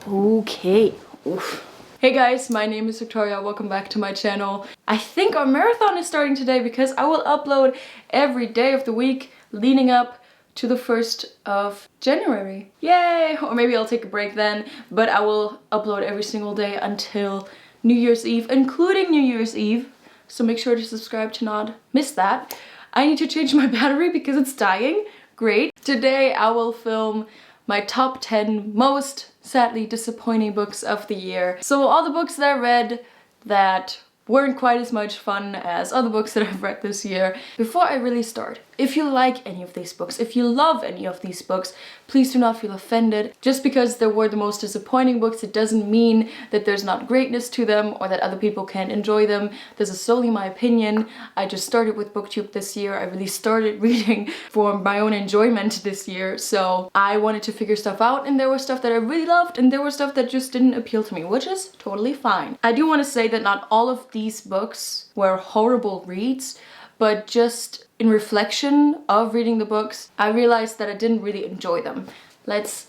Okay. Oof. Hey guys, my name is Victoria, welcome back to my channel. I think our marathon is starting today because I will upload every day of the week leading up to the 1st of January. Yay! Or maybe I'll take a break then, but I will upload every single day until New Year's Eve, including New Year's Eve. So make sure to subscribe to not miss that. I need to change my battery because it's dying. Great. Today I will film my top 10 most sadly disappointing books of the year. So all the books that I read that weren't quite as much fun as other books that I've read this year. Before I really start, if you like any of these books, if you love any of these books, please do not feel offended. Just because they were the most disappointing books, it doesn't mean that there's not greatness to them or that other people can't enjoy them. This is solely my opinion. I just started with BookTube this year. I really started reading for my own enjoyment this year. So I wanted to figure stuff out, and there was stuff that I really loved and there was stuff that just didn't appeal to me, which is totally fine. I do want to say that not all of these books were horrible reads, but just in reflection of reading the books, I realized that I didn't really enjoy them. Let's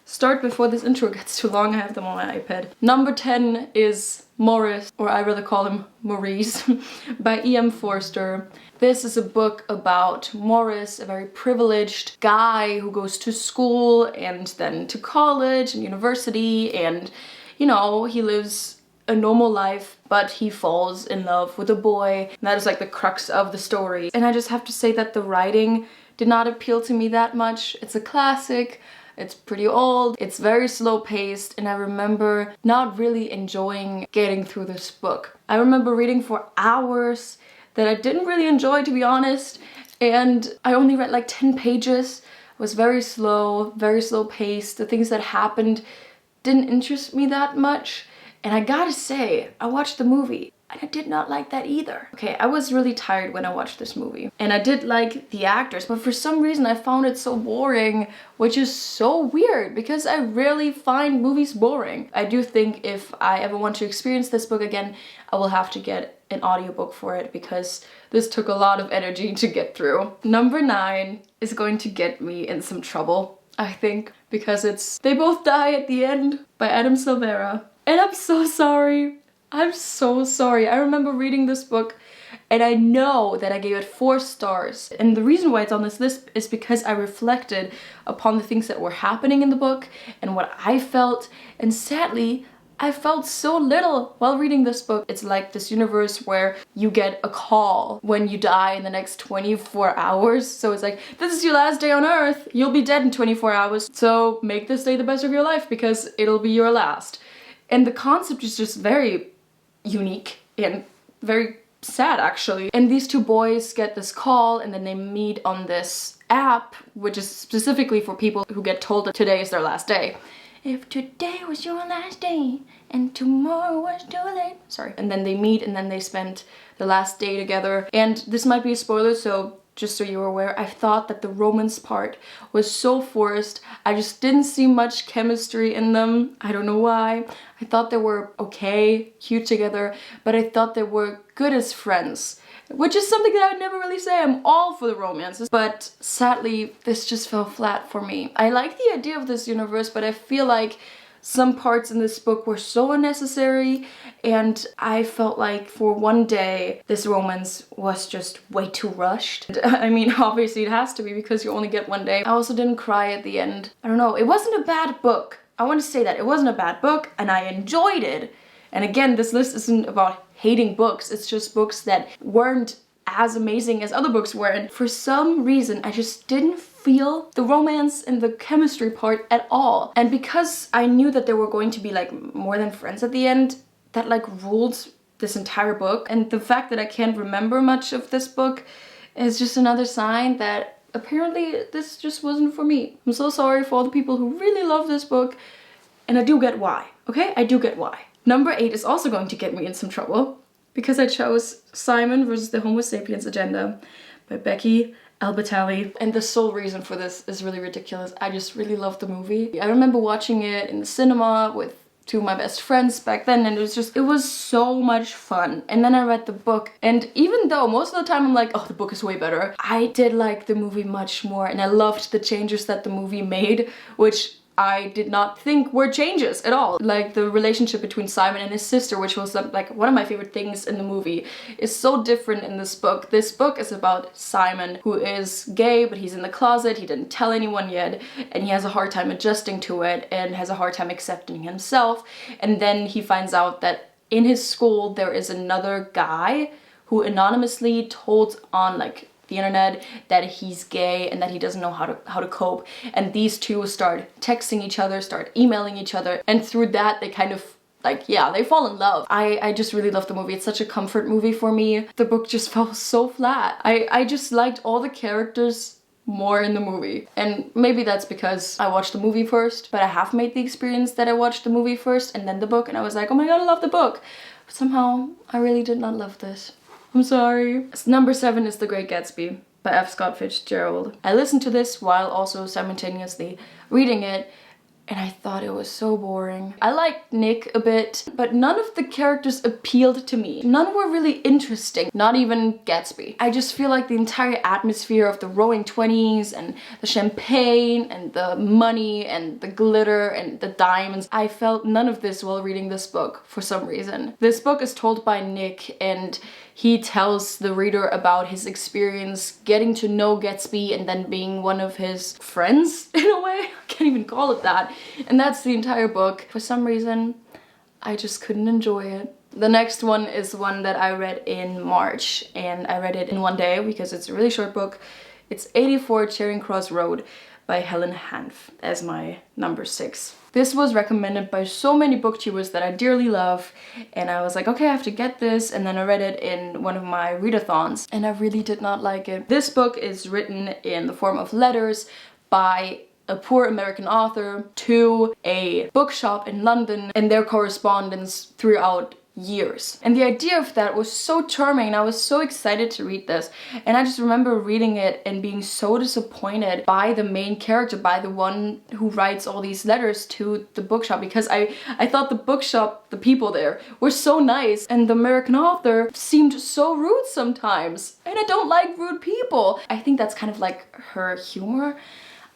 start before this intro gets too long. I have them on my iPad. Number 10 is Morris, or I rather call him Maurice, by E.M. Forster. This is a book about Morris, a very privileged guy who goes to school and then to college and university, and you know, he lives a normal life, but he falls in love with a boy. And that is like the crux of the story. And I just have to say that the writing did not appeal to me that much. It's a classic, it's pretty old, it's very slow paced, and I remember not really enjoying getting through this book. I remember reading for hours that I didn't really enjoy, to be honest, and I only read like 10 pages. It was very slow paced. The things that happened didn't interest me that much. And I gotta say, I watched the movie and I did not like that either. Okay, I was really tired when I watched this movie. And I did like the actors, but for some reason I found it so boring, which is so weird because I rarely find movies boring. I do think if I ever want to experience this book again, I will have to get an audiobook for it because this took a lot of energy to get through. Number 9 is going to get me in some trouble, I think, because it's They Both Die at the End by Adam Silvera. And I'm so sorry. I'm so sorry. I remember reading this book and I know that I gave it 4 stars. And the reason why it's on this list is because I reflected upon the things that were happening in the book and what I felt. And sadly, I felt so little while reading this book. It's like this universe where you get a call when you die in the next 24 hours. So it's like, this is your last day on Earth. You'll be dead in 24 hours. So make this day the best of your life because it'll be your last. And the concept is just very unique and very sad, actually. And these 2 boys get this call and then they meet on this app, which is specifically for people who get told that today is their last day. If today was your last day and tomorrow was too late. Sorry. And then they meet and then they spend the last day together. And this might be a spoiler, so just so you're aware, I thought that the romance part was so forced. I just didn't see much chemistry in them. I don't know why. I thought they were okay, cute together, but I thought they were good as friends, which is something that I would never really say. I'm all for the romances, but sadly, this just fell flat for me. I like the idea of this universe, but I feel like some parts in this book were so unnecessary, and I felt like for one day this romance was just way too rushed. I mean, obviously it has to be because you only get one day. I also didn't cry at the end. I don't know, it wasn't a bad book. I want to say that. It wasn't a bad book and I enjoyed it. And again, this list isn't about hating books, it's just books that weren't as amazing as other books were, and for some reason I just didn't feel the romance and the chemistry part at all. And because I knew that they were going to be like more than friends at the end, that like ruled this entire book. And the fact that I can't remember much of this book is just another sign that apparently this just wasn't for me. I'm so sorry for all the people who really love this book, and I do get why, okay? I do get why. Number 8 is also going to get me in some trouble because I chose Simon versus the Homo Sapiens Agenda by Becky Albertalli. And the sole reason for this is really ridiculous. I just really love the movie. I remember watching it in the cinema with 2 of my best friends back then, and it was so much fun. And then I read the book, and even though most of the time I'm like, oh, the book is way better, I did like the movie much more, and I loved the changes that the movie made, which I did not think were changes at all. Like the relationship between Simon and his sister, which was like one of my favorite things in the movie, is so different in this book. This book is about Simon, who is gay, but he's in the closet, he didn't tell anyone yet, and he has a hard time adjusting to it and has a hard time accepting himself. And then he finds out that in his school there is another guy who anonymously told on like the internet that he's gay and that he doesn't know how to cope, and these two start texting each other, start emailing each other, and through that they kind of like, yeah, they fall in love. I just really love the movie. It's such a comfort movie for me. The book just fell so flat. I just liked all the characters more in the movie, and maybe that's because I watched the movie first, but I have made the experience that I watched the movie first and then the book, and I was like, oh my god, I love the book, but somehow I really did not love this. I'm sorry. Number 7 is The Great Gatsby by F. Scott Fitzgerald. I listened to this while also simultaneously reading it, and I thought it was so boring. I liked Nick a bit, but none of the characters appealed to me. None were really interesting, not even Gatsby. I just feel like the entire atmosphere of the Roaring Twenties and the champagne and the money and the glitter and the diamonds, I felt none of this while reading this book for some reason. This book is told by Nick, and he tells the reader about his experience getting to know Gatsby and then being one of his friends, in a way. I can't even call it that. And that's the entire book. For some reason, I just couldn't enjoy it. The next one is one that I read in March, and I read it in one day because it's a really short book. It's 84 Charing Cross Road by Helen Hanff as my number 6. This was recommended by so many booktubers that I dearly love, and I was like, okay, I have to get this, and then I read it in one of my readathons, and I really did not like it. This book is written in the form of letters by a poor American author to a bookshop in London and their correspondence throughout years. And the idea of that was so charming, and I was so excited to read this. And I just remember reading it and being so disappointed by the main character, by the one who writes all these letters to the bookshop, because I thought the bookshop, the people there, were so nice, and the American author seemed so rude sometimes. And I don't like rude people. I think that's kind of like her humor.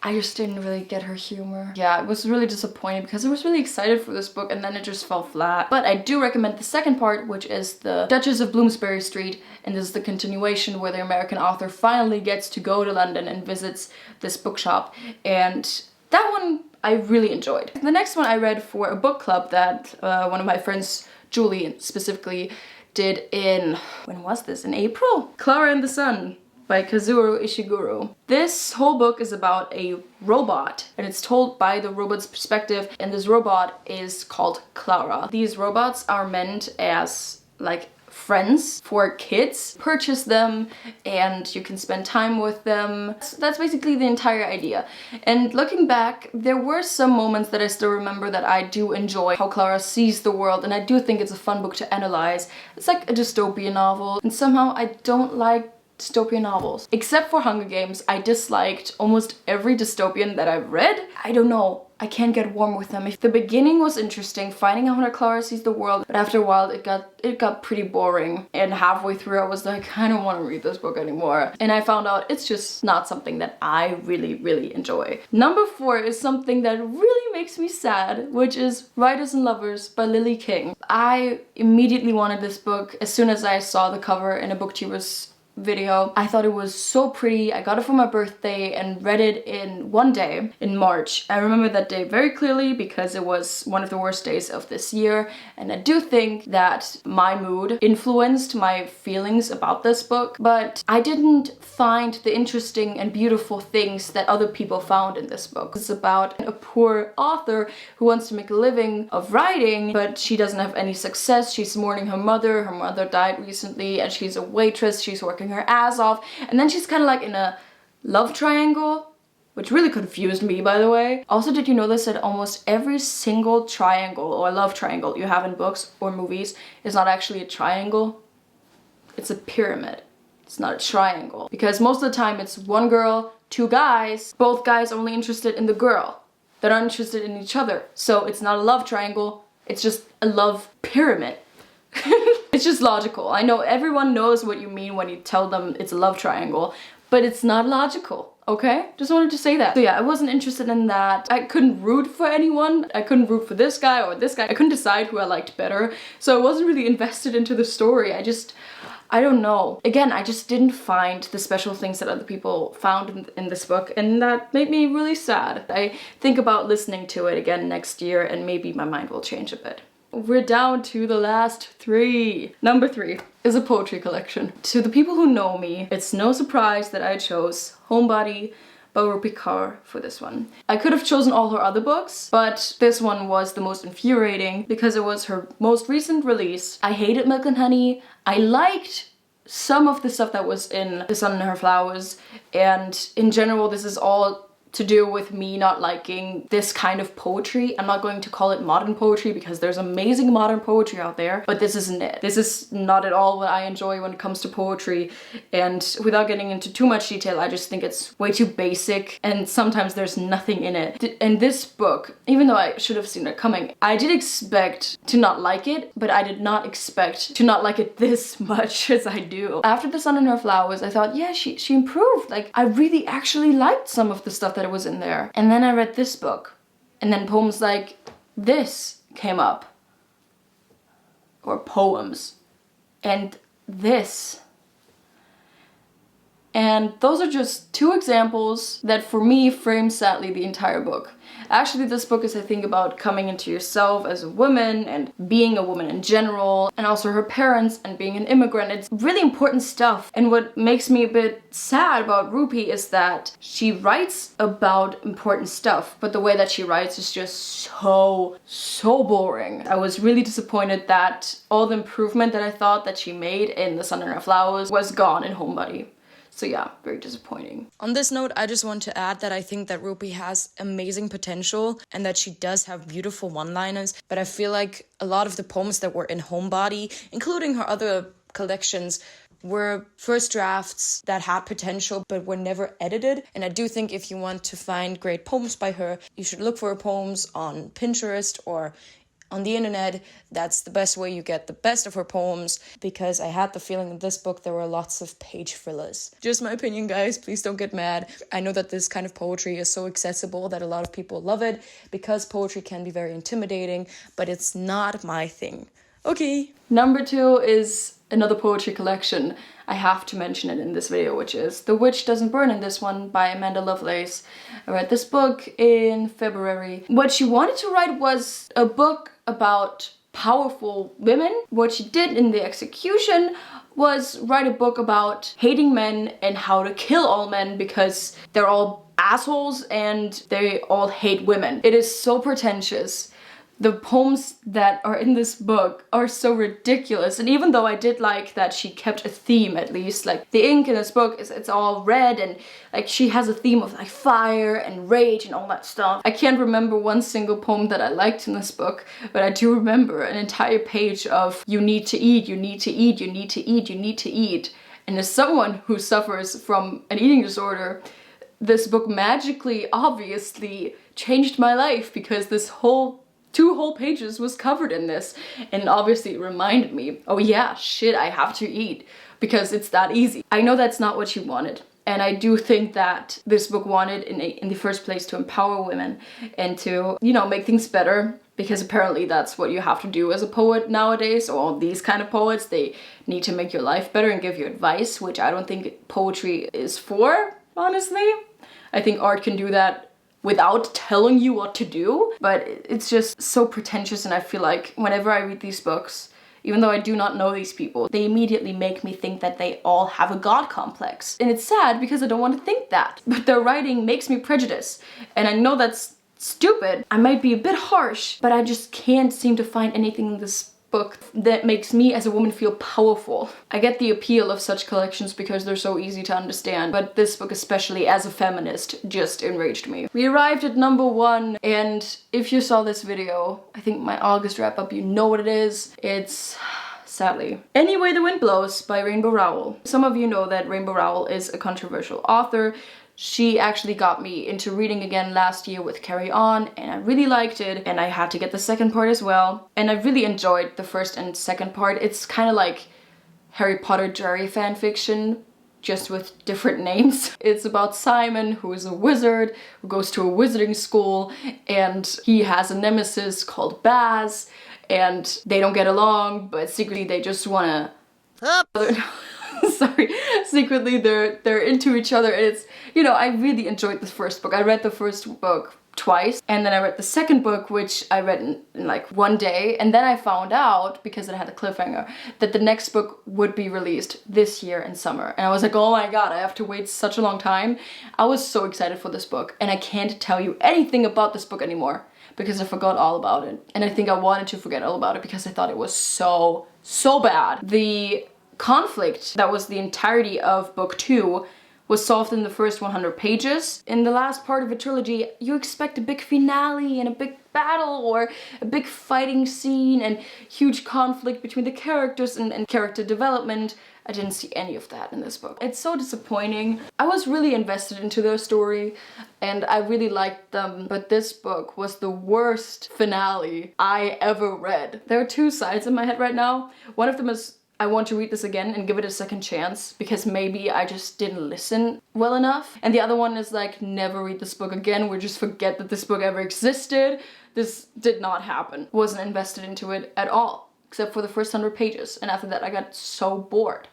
I just didn't really get her humor. Yeah, I was really disappointed because I was really excited for this book and then it just fell flat. But I do recommend the second part, which is The Duchess of Bloomsbury Street, and this is the continuation where the American author finally gets to go to London and visits this bookshop, and that one I really enjoyed. The next one I read for a book club that one of my friends, Julie specifically, did in, when was this? In April? Clara and the Sun by Kazuo Ishiguro. This whole book is about a robot, and it's told by the robot's perspective, and this robot is called Clara. These robots are meant as like friends for kids. Purchase them and you can spend time with them. That's basically the entire idea. And looking back, there were some moments that I still remember that I do enjoy how Clara sees the world, and I do think it's a fun book to analyze. It's like a dystopian novel, and somehow I don't like dystopian novels. Except for Hunger Games, I disliked almost every dystopian that I've read. I don't know, I can't get warm with them. If the beginning was interesting, finding out how Clara sees the world, but after a while it got pretty boring, and halfway through I was like, I don't want to read this book anymore. And I found out it's just not something that I really enjoy. Number 4 is something that really makes me sad, which is Writers and Lovers by Lily King. I immediately wanted this book as soon as I saw the cover in a booktuber's video. I thought it was so pretty. I got it for my birthday and read it in one day in March. I remember that day very clearly because it was one of the worst days of this year, and I do think that my mood influenced my feelings about this book, but I didn't find the interesting and beautiful things that other people found in this book. It's about a poor author who wants to make a living of writing, but she doesn't have any success. She's mourning her mother. Her mother died recently, and she's a waitress. She's working her ass off, and then she's kind of like in a love triangle, which really confused me, by the way. Also, did you know this, that almost every single triangle or love triangle you have in books or movies is not actually a triangle? It's a pyramid. It's not a triangle, because most of the time it's one girl, two guys, both guys only interested in the girl. They're not interested in each other, so it's not a love triangle, it's just a love pyramid. It's just logical. I know everyone knows what you mean when you tell them it's a love triangle, but it's not logical, Okay? Just wanted to say that. So yeah, I wasn't interested in that. I couldn't root for anyone. I couldn't root for this guy or this guy. I couldn't decide who I liked better. So I wasn't really invested into the story. I don't know. Again, I just didn't find the special things that other people found in this book, and that made me really sad. I think about listening to it again next year and maybe my mind will change a bit. We're down to the last 3. Number 3 is a poetry collection. To the people who know me, it's no surprise that I chose Homebody by Rupi Kaur for this one. I could have chosen all her other books, but this one was the most infuriating because it was her most recent release. I hated Milk and Honey. I liked some of the stuff that was in The Sun and Her Flowers, and in general this is all to do with me not liking this kind of poetry. I'm not going to call it modern poetry because there's amazing modern poetry out there, but this isn't it. This is not at all what I enjoy when it comes to poetry, and without getting into too much detail, I just think it's way too basic and sometimes there's nothing in it. And this book, even though I should have seen it coming, I did expect to not like it, but I did not expect to not like it this much as I do. After The Sun and Her Flowers, I thought, yeah, she improved. Like, I really actually liked some of the stuff that was in there. And then I read this book, and then poems like this came up, or poems, and this. And those are just 2 examples that for me frame sadly the entire book. Actually, this book is, I think, about coming into yourself as a woman and being a woman in general, and also her parents and being an immigrant. It's really important stuff. And what makes me a bit sad about Rupi is that she writes about important stuff, but the way that she writes is just so boring. I was really disappointed that all the improvement that I thought that she made in The Sun and Her Flowers was gone in Homebody. So yeah, very disappointing. On this note, I just want to add that I think that Rupi has amazing potential and that she does have beautiful one-liners, but I feel like a lot of the poems that were in Homebody, including her other collections, were first drafts that had potential but were never edited. And I do think if you want to find great poems by her, you should look for her poems on Pinterest or on the internet. That's the best way you get the best of her poems, because I had the feeling in this book there were lots of page fillers. Just my opinion, guys, please don't get mad. I know that this kind of poetry is so accessible that a lot of people love it, because poetry can be very intimidating, but it's not my thing. Okay. Number 2 is another poetry collection. I have to mention it in this video, which is The Witch Doesn't Burn in This One by Amanda Lovelace. I read this book in February. What she wanted to write was a book about powerful women. What she did in the execution was write a book about hating men and how to kill all men because they're all assholes and they all hate women. It is so pretentious. The poems that are in this book are so ridiculous, and even though I did like that she kept a theme, at least, like the ink in this book it's all red, and like she has a theme of like fire and rage and all that stuff. I can't remember one single poem that I liked in this book, but I do remember an entire page of you need to eat, you need to eat, you need to eat, you need to eat. And as someone who suffers from an eating disorder, this book magically, obviously, changed my life, because this whole 2 whole pages was covered in this, and obviously it reminded me, oh yeah, shit, I have to eat, because it's that easy. I know that's not what she wanted, and I do think that this book wanted in the first place to empower women and to, you know, make things better, because apparently that's what you have to do as a poet nowadays, or these kind of poets. They need to make your life better and give you advice, which I don't think poetry is for, honestly. I think art can do that without telling you what to do, but it's just so pretentious, and I feel like whenever I read these books, even though I do not know these people, they immediately make me think that they all have a god complex. And it's sad because I don't want to think that, but their writing makes me prejudiced, and I know that's stupid. I might be a bit harsh, but I just can't seem to find anything in this book that makes me as a woman feel powerful. I get the appeal of such collections because they're so easy to understand, but this book, especially as a feminist, just enraged me. We arrived at number 1, and if you saw this video, I think my August wrap up, you know what it is. It's sadly Anyway the Wind Blows by Rainbow Rowell. Some of you know that Rainbow Rowell is a controversial author. She actually got me into reading again last year with Carry On, and I really liked it, and I had to get the second part as well. And I really enjoyed the first and second part. It's kind of like Harry Potter Jerry fanfiction, just with different names. It's about Simon, who is a wizard, who goes to a wizarding school, and he has a nemesis called Baz, and they don't get along, but secretly they just wanna... Sorry, secretly they're into each other, and it's, you know, I really enjoyed the first book. I read the first book twice, and then I read the second book, which I read in like one day, and then I found out, because it had a cliffhanger, that the next book would be released this year in summer, and I was like, oh my god, I have to wait such a long time. I was so excited for this book, and I can't tell you anything about this book anymore because I forgot all about it, and I think I wanted to forget all about it because I thought it was so bad. The conflict that was the entirety of book 2 was solved in the first 100 pages. In the last part of a trilogy, you expect a big finale and a big battle or a big fighting scene and huge conflict between the characters and character development. I didn't see any of that in this book. It's so disappointing. I was really invested into their story and I really liked them, but this book was the worst finale I ever read. There are two sides in my head right now. One of them is I want to read this again and give it a second chance because maybe I just didn't listen well enough. And the other one is like, never read this book again, or just forget that this book ever existed. This did not happen. Wasn't invested into it at all, except for the first 100 pages. And after that I got so bored.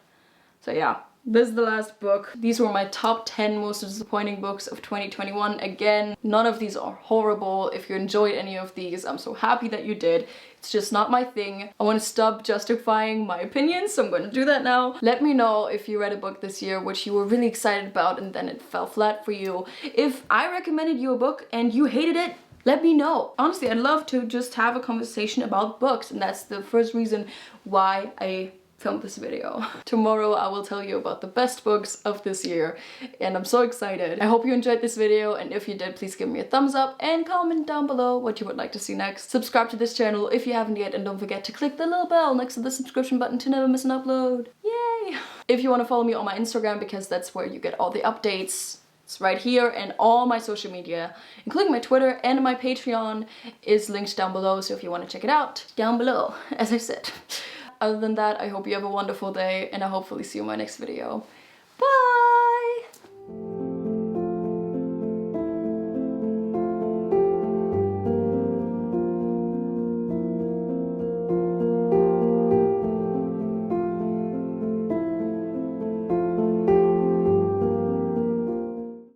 So yeah, this is the last book. These were my top 10 most disappointing books of 2021. Again, none of these are horrible. If you enjoyed any of these, I'm so happy that you did. It's just not my thing. I want to stop justifying my opinions, so I'm going to do that now. Let me know if you read a book this year which you were really excited about and then it fell flat for you. If I recommended you a book and you hated it, let me know. Honestly, I'd love to just have a conversation about books, and that's the first reason why I filmed this video. Tomorrow I will tell you about the best books of this year, and I'm so excited. I hope you enjoyed this video, and if you did, please give me a thumbs up and comment down below what you would like to see next. Subscribe to this channel if you haven't yet, and don't forget to click the little bell next to the subscription button to never miss an upload. Yay! If you want to follow me on my Instagram, because that's where you get all the updates, it's right here, and all my social media, including my Twitter and my Patreon, is linked down below, so if you want to check it out, down below, as I said. Other than that, I hope you have a wonderful day, and I'll hopefully see you in my next video. Bye!